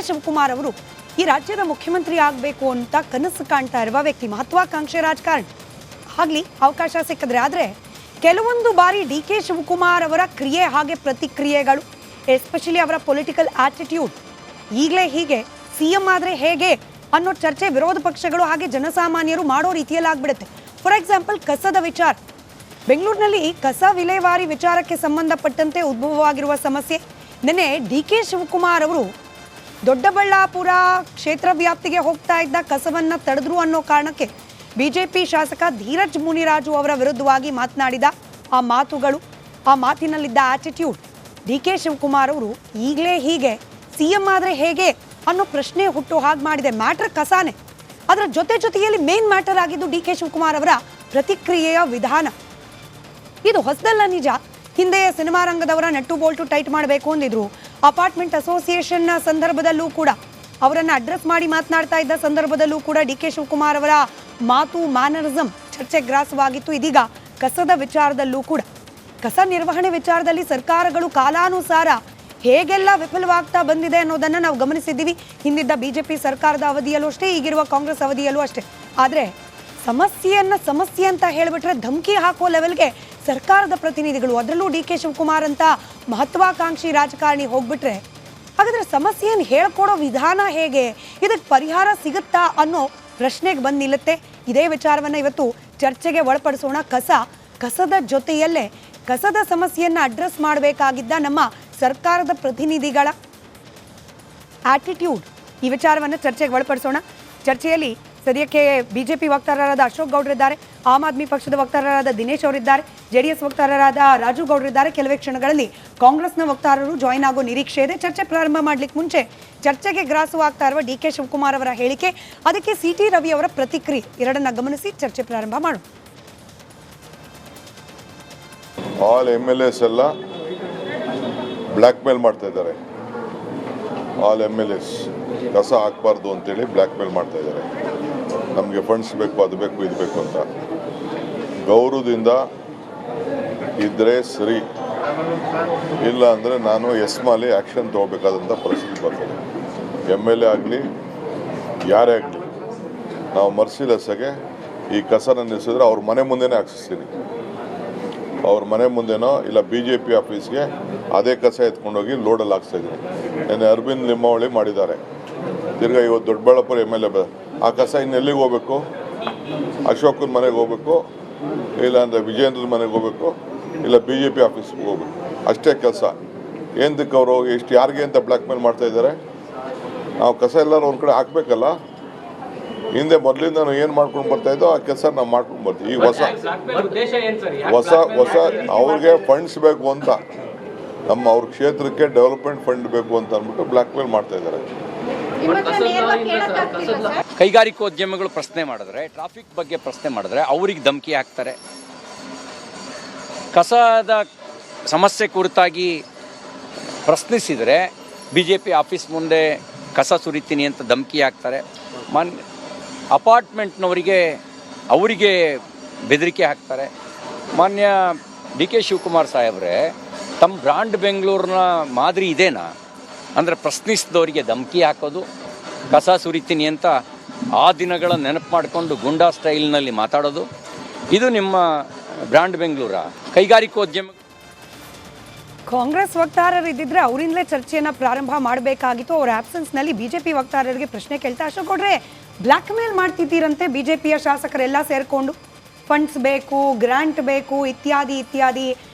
ಶಿವಕುಮಾರ್ ಅವರು ಈ ರಾಜ್ಯದ ಮುಖ್ಯಮಂತ್ರಿ ಆಗಬೇಕು ಅಂತ ಕನಸು ಕಾಣ್ತಾ ಇರುವ ವ್ಯಕ್ತಿ, ಮಹತ್ವಾಕಾಂಕ್ಷೆ ರಾಜಕಾರಣಿ ಆಗ್ಲಿ ಅವಕಾಶ ಸಿಕ್ಕಿದ್ರೆ. ಆದರೆ ಕೆಲವೊಂದು ಬಾರಿ ಡಿ.ಕೆ. ಶಿವಕುಮಾರ್ ಅವರ ಕ್ರಿಯೆ ಹಾಗೆ ಪ್ರತಿಕ್ರಿಯೆಗಳು, ಎಸ್ಪೆಷಲಿ ಅವರ ಪೊಲಿಟಿಕಲ್ ಆಟಿಟ್ಯೂಡ್, ಈಗಲೇ ಹೀಗೆ ಸಿಎಂ ಆದರೆ ಹೇಗೆ ಅನ್ನೋ ಚರ್ಚೆ ವಿರೋಧ ಪಕ್ಷಗಳು ಹಾಗೆ ಜನಸಾಮಾನ್ಯರು ಮಾಡೋ ರೀತಿಯಲ್ಲಿ ಆಗ್ಬಿಡುತ್ತೆ. ಫಾರ್ ಎಕ್ಸಾಂಪಲ್, ಕಸದ ವಿಚಾರ. ಬೆಂಗಳೂರಿನಲ್ಲಿ ಕಸ ವಿಲೇವಾರಿ ವಿಚಾರಕ್ಕೆ ಸಂಬಂಧಪಟ್ಟಂತೆ ಉದ್ಭವವಾಗಿರುವ ಸಮಸ್ಯೆ. ನಿನ್ನೆ ಡಿ.ಕೆ. ಶಿವಕುಮಾರ್ ಅವರು ದೊಡ್ಡಬಳ್ಳಾಪುರ ಕ್ಷೇತ್ರ ವ್ಯಾಪ್ತಿಗೆ ಹೋಗ್ತಾ ಇದ್ದ ಕಸವನ್ನ ತಡೆದ್ರು ಅನ್ನೋ ಕಾರಣಕ್ಕೆ ಬಿಜೆಪಿ ಶಾಸಕ ಧೀರಜ್ ಮುನಿರಾಜು ಅವರ ವಿರುದ್ಧವಾಗಿ ಮಾತನಾಡಿದ ಆ ಮಾತುಗಳು, ಆ ಮಾತಿನಲ್ಲಿದ್ದ ಆಟಿಟ್ಯೂಡ್, ಡಿ.ಕೆ. ಶಿವಕುಮಾರ್ ಅವರು ಈಗಲೇ ಹೀಗೆ ಸಿಎಂ ಆದರೆ ಹೇಗೆ ಅನ್ನೋ ಪ್ರಶ್ನೆ ಹುಟ್ಟು ಹಾಗೆ ಮಾಡಿದೆ. ಮ್ಯಾಟರ್ ಕಸಾನೆ, ಅದರ ಜೊತೆಯಲ್ಲಿ ಮೇನ್ ಮ್ಯಾಟರ್ ಆಗಿದ್ದು ಡಿ.ಕೆ. ಶಿವಕುಮಾರ್ ಅವರ ಪ್ರತಿಕ್ರಿಯೆಯ ವಿಧಾನ. ಇದು ಹೊಸದಲ್ಲ ನಿಜ. ಹಿಂದೆ ಸಿನಿಮಾ ರಂಗದವರ ನೆಟ್ಟು ಬೋಲ್ಟು ಟೈಟ್ ಮಾಡಬೇಕು ಅಂದಿದ್ರು. ಅಪಾರ್ಟ್ಮೆಂಟ್ ಅಸೋಸಿಯೇಷನ್ನ ಸಂದರ್ಭದಲ್ಲೂ ಕೂಡ ಅವರನ್ನು ಅಡ್ರೆಸ್ ಮಾಡಿ ಮಾತನಾಡ್ತಾ ಇದ್ದ ಸಂದರ್ಭದಲ್ಲೂ ಕೂಡ ಡಿ.ಕೆ. ಶಿವಕುಮಾರ್ ಅವರ ಮಾತು, ಮ್ಯಾನರಿಸಮ್ ಚರ್ಚೆ ಗ್ರಾಸವಾಗಿತ್ತು. ಇದೀಗ ಕಸದ ವಿಚಾರದಲ್ಲೂ ಕೂಡ, ಕಸ ನಿರ್ವಹಣೆ ವಿಚಾರದಲ್ಲಿ ಸರ್ಕಾರಗಳು ಕಾಲಾನುಸಾರ ಹೇಗೆಲ್ಲ ವಿಫಲವಾಗ್ತಾ ಬಂದಿದೆ ಅನ್ನೋದನ್ನು ನಾವು ಗಮನಿಸಿದ್ದೀವಿ. ಹಿಂದಿದ್ದ ಬಿಜೆಪಿ ಸರ್ಕಾರದ ಅವಧಿಯಲ್ಲೂ ಅಷ್ಟೇ, ಈಗಿರುವ ಕಾಂಗ್ರೆಸ್ ಅವಧಿಯಲ್ಲೂ ಅಷ್ಟೇ. ಆದರೆ ಸಮಸ್ಯೆ ಅಂತ ಹೇಳಿಬಿಟ್ರೆ ಧಮಕಿ ಹಾಕೋ ಲೆವೆಲ್ಗೆ ಸರ್ಕಾರದ ಪ್ರತಿನಿಧಿಗಳು, ಅದರಲ್ಲೂ ಡಿ.ಕೆ. ಶಿವಕುಮಾರ್ ಅಂತ ಮಹತ್ವಾಕಾಂಕ್ಷಿ ರಾಜಕಾರಣಿ ಹೋಗ್ಬಿಟ್ರೆ ಹಾಗಾದ್ರೆ ಸಮಸ್ಯೆಯನ್ನು ಹೇಳ್ಕೊಡೋ ವಿಧಾನ ಹೇಗೆ, ಇದಕ್ಕೆ ಪರಿಹಾರ ಸಿಗುತ್ತಾ ಅನ್ನೋ ಪ್ರಶ್ನೆಗೆ ಬಂದು ನಿಲ್ಲುತ್ತೆ. ಇದೇ ವಿಚಾರವನ್ನು ಇವತ್ತು ಚರ್ಚೆಗೆ ಒಳಪಡಿಸೋಣ. ಕಸದ ಜೊತೆಯಲ್ಲೇ ಕಸದ ಸಮಸ್ಯೆಯನ್ನು ಅಡ್ರೆಸ್ ಮಾಡಬೇಕಾಗಿದ್ದ ನಮ್ಮ ಸರ್ಕಾರದ ಪ್ರತಿನಿಧಿಗಳ ಆಟಿಟ್ಯೂಡ್, ಈ ವಿಚಾರವನ್ನು ಚರ್ಚೆಗೆ ಒಳಪಡಿಸೋಣ. ಚರ್ಚೆಯಲ್ಲಿ ಸದ್ಯಕ್ಕೆ ಬಿಜೆಪಿ ವಕ್ತಾರರಾದ ಅಶೋಕ್ ಗೌಡ್ರಿದ್ದಾರೆ, ಆಮ್ ಆದ್ಮಿ ಪಕ್ಷದ ವಕ್ತಾರರಾದ ದಿನೇಶ್ ಅವರಿದ್ದಾರೆ, ಜೆಡಿಎಸ್ ವಕ್ತಾರರಾದ ರಾಜು ಗೌಡ್ರಿದ್ದಾರೆ. ಕೆಲವೇ ಕ್ಷಣಗಳಲ್ಲಿ ಕಾಂಗ್ರೆಸ್ನ ವಕ್ತಾರರು ಜಾಯಿನ್ ಆಗೋ ನಿರೀಕ್ಷೆ ಇದೆ. ಚರ್ಚೆ ಪ್ರಾರಂಭ ಮಾಡಲಿಕ್ಕೆ ಮುಂಚೆ ಚರ್ಚೆಗೆ ಗ್ರಾಸವಾಗ್ತಾ ಇರುವ ಡಿ.ಕೆ. ಶಿವಕುಮಾರ್ ಅವರ ಹೇಳಿಕೆ, ಅದಕ್ಕೆ ಸಿ.ಟಿ. ರವಿ ಅವರ ಪ್ರತಿಕ್ರಿಯೆ, ಎರಡನ್ನ ಗಮನಿಸಿ ಚರ್ಚೆ ಪ್ರಾರಂಭ ಮಾಡೋಣ. ಆಲ್ MLAs ಎಲ್ಲ ಬ್ಲ್ಯಾಕ್ ಮೇಲ್ ಮಾಡ್ತಾ ಇದ್ದಾರೆ. ಆಲ್ MLAs ಕಸ ಹಾಕಬಾರ್ದು ಅಂತೇಳಿ ಬ್ಲ್ಯಾಕ್ ಮೇಲ್ ಮಾಡ್ತಾ ಇದ್ದಾರೆ. ನಮಗೆ ಫಂಡ್ಸ್ ಬೇಕು, ಅದು ಬೇಕು, ಇದು ಬೇಕು ಅಂತ. ಗೌರವದಿಂದ ಇದ್ದರೆ ಸರಿ, ಇಲ್ಲ ಅಂದರೆ ನಾನು ಎಸ್ಮಾಲಿ ಆ್ಯಕ್ಷನ್ ತೊಗೋಬೇಕಾದಂಥ ಪರಿಸ್ಥಿತಿ ಬರ್ತದೆ. MLA ಆಗಲಿ ಯಾರೇ ಆಗಲಿ, ನಾವು ಮರ್ಸಿಲೆಸ್ಸಾಗೆ ಈ ಕಸನ ನಿಲ್ಲಿಸಿದ್ರೆ ಅವ್ರ ಮನೆ ಮುಂದೆನೇ ಹಾಕ್ಸಿಸ್ತೀನಿ. ಅವ್ರ ಮನೆ ಮುಂದೆನೋ ಇಲ್ಲ BJP ಆಫೀಸ್ಗೆ ಅದೇ ಕಸ ಎತ್ಕೊಂಡೋಗಿ ಲೋಡಲ್ಲಿ ಹಾಕ್ಸ್ತಾಯಿದ್ದೀನಿ. ನೆನ್ನೆ ಅರವಿಂದ್ ಲಿಂಬಾವಳಿ ಮಾಡಿದ್ದಾರೆ. ತಿರ್ಗಾ ಇವತ್ತು ದೊಡ್ಡಬಳ್ಳಾಪುರ MLA ಆ ಕಸ ಇನ್ನೆಲ್ಲಿಗೆ ಹೋಗ್ಬೇಕು? ಅಶೋಕನ ಮನೆಗೆ ಹೋಗ್ಬೇಕು, ಇಲ್ಲ ಅಂದರೆ ವಿಜೇಂದ್ರನ ಮನೆಗೆ ಹೋಗ್ಬೇಕು, ಇಲ್ಲ BJP ಆಫೀಸ್ಗೆ ಹೋಗ್ಬೇಕು. ಅಷ್ಟೇ ಕೆಲಸ. ಏನಕ್ಕೆ ಅವರು ಎಷ್ಟು ಯಾರಿಗೆ ಅಂತ ಬ್ಲ್ಯಾಕ್ ಮೇಲ್ ಮಾಡ್ತಾ ಇದ್ದಾರೆ? ನಾವು ಕಸ ಎಲ್ಲರೂ ಒಂದು ಕಡೆ ಹಾಕ್ಬೇಕಲ್ಲ. ಹಿಂದೆ ಮೊದಲಿಂದ ನಾವು ಏನು ಮಾಡ್ಕೊಂಡು ಬರ್ತಾ ಇದ್ದೋ ಆ ಕೆಲಸ ನಾವು ಮಾಡ್ಕೊಂಡು ಬರ್ತೀವಿ. ಈಗ ಹೊಸ ಅವ್ರಿಗೆ ಫಂಡ್ಸ್ ಬೇಕು ಅಂತ, ಅವ್ರ ಕ್ಷೇತ್ರಕ್ಕೆ ಡೆವಲಪ್ಮೆಂಟ್ ಫಂಡ್ ಬೇಕು ಅಂತ ಅಂದ್ಬಿಟ್ಟು ಬ್ಲ್ಯಾಕ್ ಮೇಲ್ ಮಾಡ್ತಾ ಇದ್ದಾರೆ. ಕೈಗಾರಿಕೋದ್ಯಮಿಗಳು ಪ್ರಶ್ನೆ ಮಾಡಿದ್ರೆ, ಟ್ರಾಫಿಕ್ ಬಗ್ಗೆ ಪ್ರಶ್ನೆ ಮಾಡಿದ್ರೆ ಅವ್ರಿಗೆ ಧಮಕಿ ಹಾಕ್ತಾರೆ. ಕಸದ ಸಮಸ್ಯೆ ಕುರಿತಾಗಿ ಪ್ರಶ್ನಿಸಿದರೆ BJP ಆಫೀಸ್ ಮುಂದೆ ಕಸ ಸುರಿತೀನಿ ಅಂತ ಧಮಕಿ ಹಾಕ್ತಾರೆ. ಅವರಿಗೆ ಬೆದರಿಕೆ ಹಾಕ್ತಾರೆ. ಮಾನ್ಯ ಡಿ.ಕೆ. ಶಿವಕುಮಾರ್ ಸಾಹೇಬ್ರೆ, ತಮ್ಮ ಬ್ರಾಂಡ್ ಬೆಂಗಳೂರಿನ ಮಾದರಿ ಇದೇನಾ? ಅಂದರೆ ಪ್ರಶ್ನಿಸಿದವರಿಗೆ ಧಮಕಿ ಹಾಕೋದು, ಕಸ ಸುರಿತೀನಿ ಅಂತ ಆ ದಿನಗಳ ನೆನಪು ಮಾಡಿಕೊಂಡು ಗುಂಡಾ ಸ್ಟೈಲ್ನಲ್ಲಿ ಮಾತಾಡೋದು, ಇದು ನಿಮ್ಮ ಬ್ರಾಂಡ್ ಬೆಂಗಳೂರ? ಕೈಗಾರಿಕೋದ್ಯಮ ಕಾಂಗ್ರೆಸ್ ವಕ್ತಾರರು ಇದ್ದಿದ್ರೆ ಅವರಿಂದಲೇ ಚರ್ಚೆಯನ್ನು ಪ್ರಾರಂಭ ಮಾಡಬೇಕಾಗಿತ್ತು. ಅವರ ಆಬ್ಸೆನ್ಸ್ನಲ್ಲಿ ಬಿಜೆಪಿ ವಕ್ತಾರರಿಗೆ ಪ್ರಶ್ನೆ ಕೇಳ್ತಾ, ಅಶೋಕ್ ಗೌಡ್ರೆ, ಬ್ಲ್ಯಾಕ್ ಮೇಲ್ ಮಾಡ್ತಿದ್ದೀರಂತೆ ಬಿಜೆಪಿಯ ಶಾಸಕರೆಲ್ಲ ಸೇರಿಕೊಂಡು, ಫಂಡ್ಸ್ ಬೇಕು, ಗ್ರಾಂಟ್ ಬೇಕು, ಇತ್ಯಾದಿ.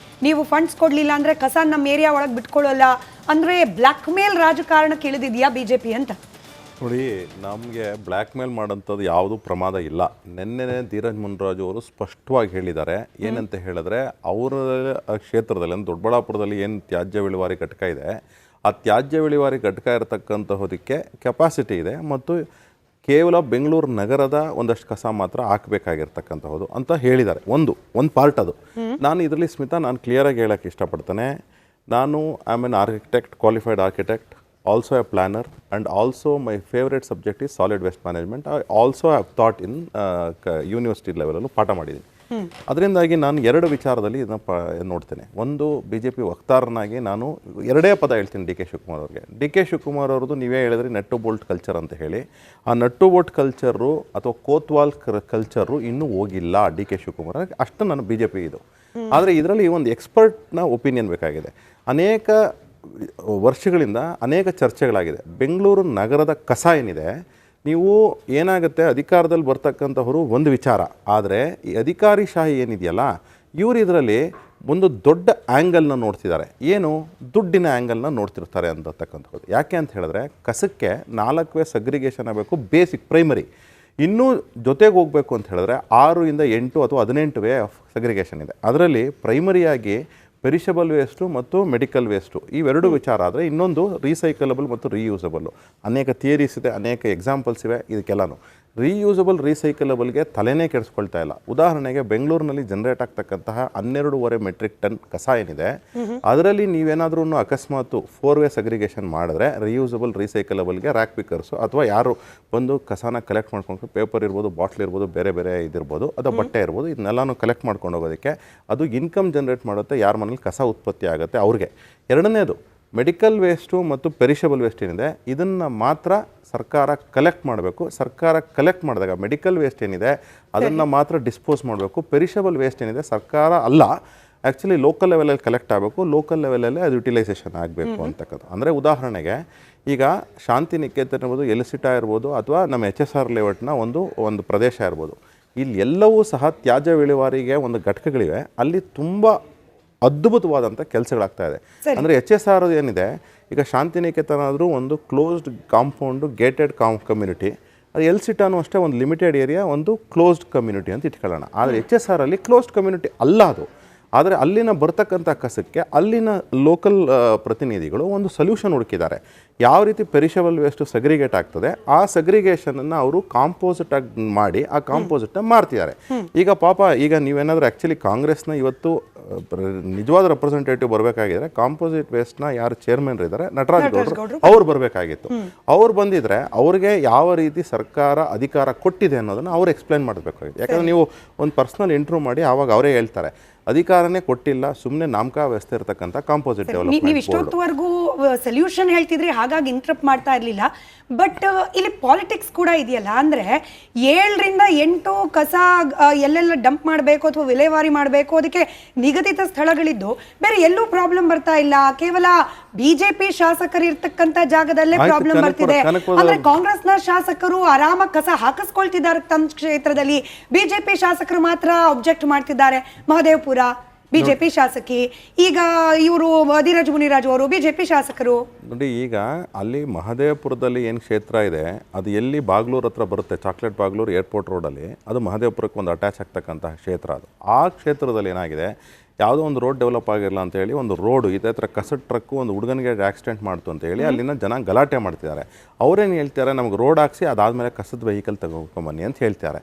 ನೀವು ಫಂಡ್ಸ್ ಕೊಡಲಿಲ್ಲ ಅಂದರೆ ಕಸ ನಮ್ಮ ಏರಿಯಾ ಒಳಗೆ ಬಿಟ್ಕೊಳ್ಳೋಲ್ಲ ಅಂದರೆ ಬ್ಲ್ಯಾಕ್ ಮೇಲ್ ರಾಜಕಾರಣಕ್ಕೆ ಇಳಿದಿದೆಯಾ BJP ಅಂತ? ನೋಡಿ, ನಮಗೆ ಬ್ಲ್ಯಾಕ್ ಮೇಲ್ ಮಾಡೋಂಥದ್ದು ಯಾವುದೂ ಪ್ರಮಾದ ಇಲ್ಲ. ನಿನ್ನೆ ಧೀರಜ್ ಮುನಿರಾಜು ಅವರು ಸ್ಪಷ್ಟವಾಗಿ ಹೇಳಿದ್ದಾರೆ. ಏನಂತ ಹೇಳಿದ್ರೆ, ಅವರ ಕ್ಷೇತ್ರದಲ್ಲಿ ಅಂದರೆ ದೊಡ್ಡಬಳ್ಳಾಪುರದಲ್ಲಿ ಏನು ತ್ಯಾಜ್ಯ ವಿಲೇವಾರಿ ಘಟಕ ಇದೆ, ಆ ತ್ಯಾಜ್ಯ ವಿಲೇವಾರಿ ಘಟಕ ಇರತಕ್ಕಂತಹದಕ್ಕೆ ಕೆಪಾಸಿಟಿ ಇದೆ ಮತ್ತು ಕೇವಲ ಬೆಂಗಳೂರು ನಗರದ ಒಂದಷ್ಟು ಕಸ ಮಾತ್ರ ಹಾಕಬೇಕಾಗಿರ್ತಕ್ಕಂಥದ್ದು ಅಂತ ಹೇಳಿದ್ದಾರೆ. ಒಂದು ಪಾರ್ಟ್ ಅದು. ನಾನು ಇದರಲ್ಲಿ ಸ್ಮಿತಾ, ನಾನು ಕ್ಲಿಯರಾಗಿ ಹೇಳೋಕ್ಕೆ ಇಷ್ಟಪಡ್ತೇನೆ. ನಾನು I am an architect, qualified architect, also a planner, and also my favorite subject is solid waste management. I also have taught in university level allu ಪಾಠ ಮಾಡಿದ್ದೀನಿ. ಅದರಿಂದಾಗಿ ನಾನು ಎರಡು ವಿಚಾರದಲ್ಲಿ ಇದನ್ನ ನೋಡ್ತೇನೆ. ಒಂದು, ಬಿ ಜೆ ಪಿ ವಕ್ತಾರನಾಗಿ ನಾನು ಎರಡೇ ಪದ ಹೇಳ್ತೀನಿ ಡಿ ಕೆ ಶಿವಕುಮಾರ್ ಅವ್ರಿಗೆ. ಡಿ ಕೆ ಶಿವಕುಮಾರ್ ಅವ್ರದ್ದು ನೀವೇ ಹೇಳಿದ್ರಿ ನಟ್ಟು ಬೋಲ್ಟ್ ಕಲ್ಚರ್ ಅಂತ ಹೇಳಿ. ಆ ನಟ್ಟು ಬೋಲ್ಟ್ ಕಲ್ಚರು ಅಥವಾ ಕೋತ್ವಾಲ್ ಕಲ್ಚರು ಇನ್ನೂ ಹೋಗಿಲ್ಲ ಡಿ ಕೆ ಶಿವಕುಮಾರ್. ಅಷ್ಟು ನಾನು ಬಿ ಜೆ ಪಿ ಇದು. ಆದರೆ ಇದರಲ್ಲಿ ಒಂದು ಎಕ್ಸ್ಪರ್ಟ್ನ ಒಪಿನಿಯನ್ ಬೇಕಾಗಿದೆ. ಅನೇಕ ವರ್ಷಗಳಿಂದ ಅನೇಕ ಚರ್ಚೆಗಳಾಗಿದೆ. ಬೆಂಗಳೂರು ನಗರದ ಕಸ ಏನಿದೆ, ನೀವು ಏನಾಗುತ್ತೆ, ಅಧಿಕಾರದಲ್ಲಿ ಬರ್ತಕ್ಕಂಥವರು ಒಂದು ವಿಚಾರ, ಆದರೆ ಈ ಅಧಿಕಾರಿಶಾಹಿ ಏನಿದೆಯಲ್ಲ, ಇವರು ಇದರಲ್ಲಿ ಒಂದು ದೊಡ್ಡ ಆ್ಯಂಗಲ್ನ ನೋಡ್ತಿದ್ದಾರೆ. ಏನು? ದುಡ್ಡಿನ ಆ್ಯಂಗಲ್ನ ನೋಡ್ತಿರ್ತಾರೆ ಅಂತಕ್ಕಂಥದ್ದು. ಯಾಕೆ ಅಂತ ಹೇಳಿದ್ರೆ, ಕಸಕ್ಕೆ 4 ಸಗ್ರಿಗೇಷನ್ ಆಗಬೇಕು, ಬೇಸಿಕ್ ಪ್ರೈಮರಿ. ಇನ್ನೂ ಜೊತೆಗೆ ಹೋಗಬೇಕು ಅಂತ ಹೇಳಿದ್ರೆ 6 ಇಂದ 8 ಅಥವಾ 18 ಸಗ್ರಿಗೇಷನ್ ಇದೆ. ಅದರಲ್ಲಿ ಪ್ರೈಮರಿಯಾಗಿ ಪೆರಿಷಬಲ್ ವೇಸ್ಟು ಮತ್ತು ಮೆಡಿಕಲ್ ವೇಸ್ಟು ಇವೆರಡು ವಿಚಾರ. ಆದರೆ ಇನ್ನೊಂದು ರೀಸೈಕಲಬಲ್ ಮತ್ತು ರೀಯೂಸಬಲ್ಲು. ಅನೇಕ ಥಿಯರೀಸ್ ಇದೆ, ಅನೇಕ ಎಕ್ಸಾಂಪಲ್ಸ್ ಇವೆ. ಇದಕ್ಕೆಲ್ಲನೂ ರೀಯೂಸಬಲ್ ರೀಸೈಕಲಬಲ್ಗೆ ತಲೆನೇ ಕೆಡಿಸ್ಕೊಳ್ತಾ ಇಲ್ಲ. ಉದಾಹರಣೆಗೆ ಬೆಂಗಳೂರಿನಲ್ಲಿ ಜನರೇಟ್ ಆಗ್ತಕ್ಕಂತಹ 12.5 ಮೆಟ್ರಿಕ್ ಟನ್ ಕಸ ಏನಿದೆ, ಅದರಲ್ಲಿ ನೀವೇನಾದ್ರೂ ಅಕಸ್ಮಾತ್ 4 ಸಗ್ರಿಗೇಷನ್ ಮಾಡಿದ್ರೆ ರೀಯೂಸಬಲ್ ರೀಸೈಕಲಬಲ್ಗೆ ರ್ಯಾಕ್ ಪಿಕರ್ಸು ಅಥವಾ ಯಾರು ಬಂದು ಕಸನ ಕಲೆಕ್ಟ್ ಮಾಡ್ಕೊಂಡು, ಪೇಪರ್ ಇರ್ಬೋದು, ಬಾಟ್ಲ್ ಇರ್ಬೋದು, ಬೇರೆ ಬೇರೆ ಇದಿರ್ಬೋದು, ಅದು ಬಟ್ಟೆ ಇರ್ಬೋದು, ಇದನ್ನೆಲ್ಲನೂ ಕಲೆಕ್ಟ್ ಮಾಡ್ಕೊಂಡು ಹೋಗೋದಕ್ಕೆ ಅದು ಇನ್ಕಮ್ ಜನರೇಟ್ ಮಾಡುತ್ತೆ. ಯಾರ ಮನೇಲಿ ಕಸ ಉತ್ಪತ್ತಿ ಆಗುತ್ತೆ ಅವ್ರಿಗೆ. ಎರಡನೇದು, ಮೆಡಿಕಲ್ ವೇಸ್ಟು ಮತ್ತು ಪೆರಿಷಬಲ್ ವೇಸ್ಟ್ ಏನಿದೆ, ಇದನ್ನು ಮಾತ್ರ ಸರ್ಕಾರ ಕಲೆಕ್ಟ್ ಮಾಡಬೇಕು. ಸರ್ಕಾರ ಕಲೆಕ್ಟ್ ಮಾಡಿದಾಗ ಮೆಡಿಕಲ್ ವೇಸ್ಟ್ ಏನಿದೆ ಅದನ್ನು ಮಾತ್ರ ಡಿಸ್ಪೋಸ್ ಮಾಡಬೇಕು. ಪೆರಿಷಬಲ್ ವೇಸ್ಟ್ ಏನಿದೆ ಸರ್ಕಾರ ಅಲ್ಲ, ಆ್ಯಕ್ಚುಲಿ ಲೋಕಲ್ ಲೆವೆಲಲ್ಲಿ ಕಲೆಕ್ಟ್ ಆಗಬೇಕು, ಲೋಕಲ್ ಲೆವೆಲಲ್ಲೇ ಅದು ಯುಟಿಲೈಸೇಷನ್ ಆಗಬೇಕು ಅಂತಕ್ಕಂಥ. ಅಂದರೆ ಉದಾಹರಣೆಗೆ ಈಗ ಶಾಂತಿ ನಿಕೇತನ ಇರ್ಬೋದು, ಎಲಿಸಿಟಾ ಇರ್ಬೋದು, ಅಥವಾ ನಮ್ಮ HSR ಲೇಔಟ್ನ ಒಂದು ಪ್ರದೇಶ ಇರ್ಬೋದು, ಇಲ್ಲಿ ಎಲ್ಲವೂ ಸಹ ತ್ಯಾಜ್ಯ ವಿಲೇವಾರಿಗೆ ಒಂದು ಘಟಕಗಳಿವೆ. ಅಲ್ಲಿ ತುಂಬ ಅದ್ಭುತವಾದಂಥ ಕೆಲಸಗಳಾಗ್ತಾ ಇದೆ. ಅಂದರೆ HSR ಏನಿದೆ, ಈಗ ಶಾಂತಿನಿಕೇತನ ಆದರೂ ಒಂದು ಕ್ಲೋಸ್ಡ್ ಕಾಂಪೌಂಡು, ಗೇಟೆಡ್ ಕಮ್ಯುನಿಟಿ. ಅದು ಎಲ್ಸಿಟಾನು ಅಷ್ಟೇ ಒಂದು ಲಿಮಿಟೆಡ್ ಏರಿಯಾ, ಒಂದು ಕ್ಲೋಸ್ಡ್ ಕಮ್ಯುನಿಟಿ ಅಂತ ಇಟ್ಕೊಳ್ಳೋಣ. ಆದರೆ HSR ಅಲ್ಲಿ ಕ್ಲೋಸ್ಡ್ ಕಮ್ಯುನಿಟಿ ಅಲ್ಲ ಅದು. ಆದರೆ ಅಲ್ಲಿನ ಬರ್ತಕ್ಕಂಥ ಕಸಕ್ಕೆ ಅಲ್ಲಿನ ಲೋಕಲ್ ಪ್ರತಿನಿಧಿಗಳು ಒಂದು ಸೊಲ್ಯೂಷನ್ ಹುಡುಕಿದ್ದಾರೆ. ಯಾವ ರೀತಿ ಪೆರಿಷಬಲ್ ವೇಸ್ಟು ಸಗ್ರಿಗೇಟ್ ಆಗ್ತದೆ, ಆ ಸಗ್ರಿಗೇಷನನ್ನು ಅವರು ಕಾಂಪೋಸಿಟ್ ಆಗಿ ಮಾಡಿ ಆ ಕಾಂಪೋಸಿಟ್ನ ಮಾರ್ತಿದ್ದಾರೆ. ಈಗ ಪಾಪ, ಈಗ ನೀವೇನಾದರೂ ಆ್ಯಕ್ಚುಲಿ ಕಾಂಗ್ರೆಸ್ನ ಇವತ್ತು ನಿಜವಾದ ರೆಪ್ರೆಸೆಂಟೇಟಿವ್ ಬರಬೇಕಾಗಿದ್ರೆ ಕಾಂಪೋಸಿಟ್ ವೇಸ್ಟ್ನ ಯಾರು ಚೇರ್ಮನ್ ಇದ್ದಾರೆ, ನಟರಾಜ್ ಗೌಡ್ರು, ಅವ್ರು ಬರಬೇಕಾಗಿತ್ತು. ಅವ್ರು ಬಂದಿದ್ರೆ ಅವ್ರಿಗೆ ಯಾವ ರೀತಿ ಸರ್ಕಾರ ಅಧಿಕಾರ ಕೊಟ್ಟಿದೆ ಅನ್ನೋದನ್ನು ಅವ್ರು ಎಕ್ಸ್ಪ್ಲೈನ್ ಮಾಡಬೇಕಾಗಿತ್ತು. ಯಾಕಂದರೆ ನೀವು ಒಂದು ಪರ್ಸ್ನಲ್ ಇಂಟ್ರ್ಯೂ ಮಾಡಿ ಆವಾಗ ಅವರೇ ಹೇಳ್ತಾರೆ ಅಧಿಕಾರನೇ ಕೊಟ್ಟಿಲ್ಲ, ಸುಮ್ಮನೆ ನಾಮಕಾವ್ಯಸ್ಥ ಇರತಕ್ಕಂಥ ಕಾಂಪೋಸಿಟ್ ಡೆವಲಪ್ಮೆಂಟ್. ನೀವು ಇಷ್ಟೊತ್ತವರೆಗೂ ಸೊಲ್ಯೂಷನ್ ಹೇಳ್ತಿದ್ರಿ, ಹಾಗಾಗಿ ಇಂಟ್ರಪ್ಟ್ ಮಾಡ್ತಾ ಇರಲಿಲ್ಲ. ಬಟ್ ಇಲ್ಲಿ ಪಾಲಿಟಿಕ್ಸ್ ಕೂಡ ಇದೆಯಲ್ಲ. ಅಂದರೆ 7 ರಿಂದ 8 ಕಸ ಎಲ್ಲೆಲ್ಲ ಡಂಪ್ ಮಾಡಬೇಕು ಅಥವಾ ವಿಲೇವಾರಿ ಮಾಡಬೇಕು, ಅದಕ್ಕೆ ನಿಗದಿತ ಸ್ಥಳಗಳಿದ್ದು ಬೇರೆ ಎಲ್ಲೂ ಪ್ರಾಬ್ಲಮ್ ಬರ್ತಾ ಇಲ್ಲ. ಕೇವಲ ಬಿಜೆಪಿ ಶಾಸಕರು ಇರ್ತಕ್ಕಂಥ ಜಾಗದಲ್ಲೇ ಪ್ರಾಬ್ಲಮ್ ಬರ್ತಿದೆ. ಅಂದ್ರೆ ಕಾಂಗ್ರೆಸ್ನ ಶಾಸಕರು ಆರಾಮಾಗಿ ಕಸ ಹಾಕಿಸ್ಕೊಳ್ತಿದ್ದಾರೆ ತಮ್ಮ ಕ್ಷೇತ್ರದಲ್ಲಿ, ಬಿಜೆಪಿ ಶಾಸಕರು ಮಾತ್ರ ಅಬ್ಜೆಕ್ಟ್ ಮಾಡ್ತಿದ್ದಾರೆ. ಮಹದೇವಪುರ ಬಿಜೆಪಿ ಶಾಸಕಿ, ಈಗ ಇವರು ಧೀರಜ್ ಮುನಿರಾಜು ಅವರು ಬಿಜೆಪಿ ಶಾಸಕರು. ನೋಡಿ, ಈಗ ಅಲ್ಲಿ ಮಹದೇವಪುರದಲ್ಲಿ ಏನು ಕ್ಷೇತ್ರ ಇದೆ, ಅದು ಎಲ್ಲಿ ಬಾಗ್ಲೂರ್ ಹತ್ರ ಬರುತ್ತೆ, ಚಾಕ್ಲೇಟ್ ಬಾಗ್ಲೂರು ಏರ್ಪೋರ್ಟ್ ರೋಡಲ್ಲಿ, ಅದು ಮಹದೇವಪುರಕ್ಕೆ ಒಂದು ಅಟ್ಯಾಚ್ ಆಗ್ತಕ್ಕಂಥ ಕ್ಷೇತ್ರ. ಅದು ಆ ಕ್ಷೇತ್ರದಲ್ಲಿ ಏನಾಗಿದೆ, ಯಾವುದೋ ಒಂದು ರೋಡ್ ಡೆವಲಪ್ ಆಗಿರಲ್ಲ ಅಂತ ಹೇಳಿ ಒಂದು ರೋಡು ಇದೇ ಥರ ಕಸದ ಟ್ರಕ್ಕು ಒಂದು ಹುಡುಗನಿಗೆ ಆಕ್ಸಿಡೆಂಟ್ ಮಾಡ್ತು ಅಂತ ಹೇಳಿ ಅಲ್ಲಿನ ಜನ ಗಲಾಟೆ ಮಾಡ್ತಿದ್ದಾರೆ. ಅವರೇನು ಹೇಳ್ತಾರೆ, ನಮ್ಗೆ ರೋಡ್ ಹಾಕ್ಸಿ ಅದಾದಮೇಲೆ ಕಸದ ವೆಹಿಕಲ್ ತಗೊಂಡ್ಬನ್ನಿ ಅಂತ ಹೇಳ್ತಾರೆ.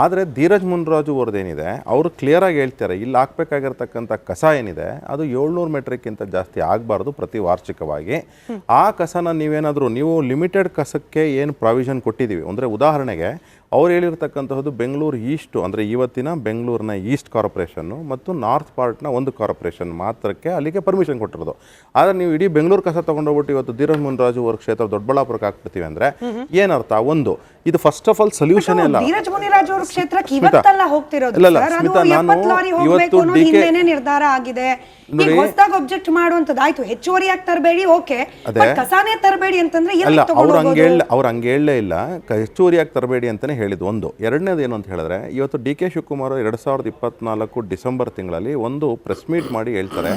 ಆದರೆ ಧೀರಜ್ ಮುನ್ರಾಜು ಅವ್ರದ್ದೇನಿದೆ, ಅವರು ಕ್ಲಿಯರಾಗಿ ಹೇಳ್ತಾರೆ, ಇಲ್ಲಿ ಹಾಕ್ಬೇಕಾಗಿರ್ತಕ್ಕಂಥ ಕಸ ಏನಿದೆ ಅದು 700 ಮೆಟ್ರಿಕ್ಕಿಂತ ಜಾಸ್ತಿ ಆಗಬಾರ್ದು ಪ್ರತಿ ವಾರ್ಷಿಕವಾಗಿ. ಆ ಕಸನ ನೀವು ಲಿಮಿಟೆಡ್ ಕಸಕ್ಕೆ ಏನು ಪ್ರಾವಿಷನ್ ಕೊಟ್ಟಿದ್ದೀವಿ ಅಂದರೆ, ಉದಾಹರಣೆಗೆ ಅವ್ರು ಹೇಳಿರ್ತಕ್ಕಂಥದ್ದು ಬೆಂಗಳೂರು ಈಸ್ಟು, ಅಂದರೆ ಇವತ್ತಿನ ಬೆಂಗಳೂರಿನ ಈಸ್ಟ್ ಕಾರ್ಪೊರೇಷನ್ನು ಮತ್ತು ನಾರ್ತ್ ಪಾರ್ಟ್ನ ಒಂದು ಕಾರ್ಪೊರೇಷನ್ ಮಾತ್ರಕ್ಕೆ ಅಲ್ಲಿಗೆ ಪರ್ಮಿಷನ್ ಕೊಟ್ಟಿರೋದು. ಆದರೆ ನೀವು ಇಡೀ ಬೆಂಗಳೂರು ಕಸ ತೊಗೊಂಡೋಗ್ಬಿಟ್ಟು ಇವತ್ತು ಧೀರಜ್ ಮುನ್ರಾಜು ಅವ್ರ ಕ್ಷೇತ್ರ ದೊಡ್ಡಬಳ್ಳಾಪುರಕ್ಕೆ ಹಾಕ್ಬಿಡ್ತೀವಿ ಅಂದರೆ ಏನರ್ಥ? ಒಂದು, ಇದು ಫಸ್ಟ್ ಆಫ್ ಆಲ್ ಸೊಲ್ಯೂಷನ್ ಅಲ್ಲ. ಧೀರಜ್ ಮುನಿರಾಜು ಅವ್ರ ಕ್ಷೇತ್ರಕ್ಕೆ ಇವತ್ತಲ್ಲ ಹೋಗ್ತಿರೋದು. ಸ್ಮಿತಾ, ನಾನು ಇವತ್ತು ನಿರ್ಧಾರ ಆಗಿದೆ. ಹೊಸದಾಗಿ ಅಬ್ಜೆಕ್ಟ್ ಮಾಡುವಂತದ್ದು ಆಯ್ತು, ಹೆಚ್ಚುವರಿಯಾಗಿ ತರಬೇಡಿ, ಓಕೆ, ಕಸಾನೇ ತರಬೇಡಿ ಅಂತಂದ್ರೆ ಅಲ್ಲ, ಅವ್ರು ಹಂಗೆ ಹೇಳಲೇ ಇಲ್ಲ, ಹೆಚ್ಚುವರಿಯಾಗಿ ತರಬೇಡಿ ಅಂತಾನೆ ಹೇಳಿದ್ದು. ಒಂದು. ಎರಡನೇದು ಏನು ಅಂತ ಹೇಳಿದ್ರೆ, ಇವತ್ತು ಡಿ ಕೆ ಶಿವಕುಮಾರ್ 2024 ಡಿಸೆಂಬರ್ ತಿಂಗಳಲ್ಲಿ ಒಂದು ಪ್ರೆಸ್ ಮೀಟ್ ಮಾಡಿ ಹೇಳ್ತಾರೆ,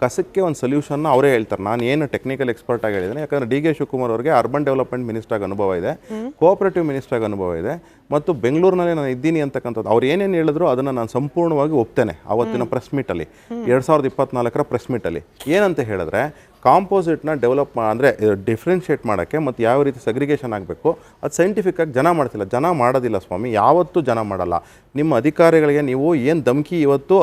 ಕಸಕ್ಕೆ ಒಂದು ಸೊಲ್ಯೂಷನ್ ಅವರೇ ಹೇಳ್ತಾರೆ. ನಾನು ಏನು ಟೆಕ್ನಿಕಲ್ ಎಕ್ಸ್ಪರ್ಟ್ ಆಗಿ ಹೇಳಿದ್ದೇನೆ, ಯಾಕಂದ್ರೆ ಡಿ ಕೆ ಶಿವಕುಮಾರ್ ಅವರಿಗೆ ಅರ್ಬನ್ ಡೆವಲಪ್ಮೆಂಟ್ ಮಿನಿಸ್ಟರ್ ಆಗಿ ಅನುಭವ ಇದೆ, ಕೋಆಪರೇಟಿವ್ ಮಿನಿಸ್ಟರ್ ಆಗಿ ಅನುಭವ ಇದೆ, ಮತ್ತು ಬೆಂಗಳೂರಿನಲ್ಲಿ ನಾನು ಇದ್ದೀನಿ ಅಂತಕ್ಕಂಥದ್ದು ಅವ್ರು ಏನೇನು ಹೇಳಿದ್ರು ಅದನ್ನು ನಾನು ಸಂಪೂರ್ಣವಾಗಿ ಒಪ್ತೇನೆ. ಆವತ್ತಿನ ಪ್ರೆಸ್ ಮೀಟಲ್ಲಿ 2024 ಪ್ರೆಸ್ ಮೀಟಲ್ಲಿ ಏನಂತ ಹೇಳಿದ್ರೆ, ಕಾಂಪೋಸಿಟ್ನ ಡೆವಲಪ್ ಅಂದರೆ ಡಿಫ್ರೆನ್ಷಿಯೇಟ್ ಮಾಡೋಕ್ಕೆ ಮತ್ತು ಯಾವ ರೀತಿ ಸಗ್ರಿಗೇಷನ್ ಆಗಬೇಕು ಅದು ಸೈಂಟಿಫಿಕ್ಕಾಗಿ ಜನ ಮಾಡ್ತಿಲ್ಲ. ಜನ ಮಾಡೋದಿಲ್ಲ ಸ್ವಾಮಿ, ಯಾವತ್ತೂ ಜನ ಮಾಡಲ್ಲ. ನಿಮ್ಮ ಅಧಿಕಾರಿಗಳಿಗೆ ನೀವು ಏನು ಧಮಕಿ ಇವತ್ತು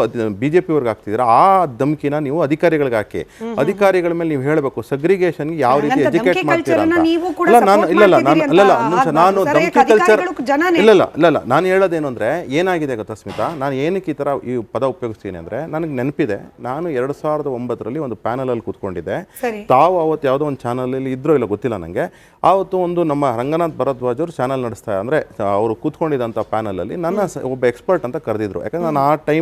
ಬಿ ಜೆ ಪಿಯವ್ರಿಗೆ ಹಾಕ್ತಿದ್ದೀರಾ, ಆ ಧಮಕಿನ ನೀವು ಅಧಿಕಾರಿಗಳಿಗೆ ಹಾಕಿ. ಅಧಿಕಾರಿಗಳ ಮೇಲೆ ನೀವು ಹೇಳಬೇಕು ಸಗ್ರಿಗೇಷನ್ಗೆ ಯಾವ ರೀತಿ ಹಂಗಂತ ಎಜುಕೇಟ್ ಧಮಕಿ ಮಾಡ್ತೀರಾ ಕಲ್ಚರ್ನ ಅಂತ. ನೀವು ಕೂಡ ಇಲ್ಲ ನಾನು support ಇಲ್ಲ ಮಾಡ್ತಿದ್ದೀರಿ ಇಲ್ಲ ಅಂತ ನಿಮಿಷ ನಾನು ಸರಿಯಾಗಿ ಧಮಕಿ ಕಲ್ಚರ್ ಅಧಿಕಾರಿಗಳು ಜನನೇ. ಇಲ್ಲ ನಾನು ಹೇಳೋದೇನು ಅಂದರೆ ಏನಾಗಿದೆ ಗೊತ್ತಾ ಸ್ಮಿತಾ, ನಾನು ಏನಕ್ಕೆ ಈ ಥರ ಈ ಪದ ಉಪಯೋಗಿಸ್ತೀನಿ ಅಂದರೆ ನನಗೆ ನೆನಪಿದೆ, ನಾನು 2009ರಲ್ಲಿ ಒಂದು ಪ್ಯಾನಲಲ್ಲಿ ಕೂತ್ಕೊಂಡಿದ್ದೆ. ಸರಿ. ತಾವು ಅವತ್ತು ಯಾವುದೋ ಒಂದು ಚಾನಲಲ್ಲಿ ಇದ್ರೋ ಇಲ್ಲ ಗೊತ್ತಿಲ್ಲ ನನಗೆ. ಆವತ್ತು ಒಂದು ನಮ್ಮ ರಂಗನಾಥ್ ಭರದ್ವಾಜ್ ಅವರು ಚಾನಲ್ ನಡೆಸ್ತಾ ಅಂದರೆ ಅವರು ಕೂತ್ಕೊಂಡಿದ್ದಂಥ ಪ್ಯಾನಲಲ್ಲಿ ನನ್ನ ಒಬ್ಬ ಎಕ್ಸ್ಪರ್ಟ್ ಅಂತ ಕರೆದಿದ್ರು. ಯಾಕಂದ್ರೆ ನಾನು ಆ ಟೈಮ್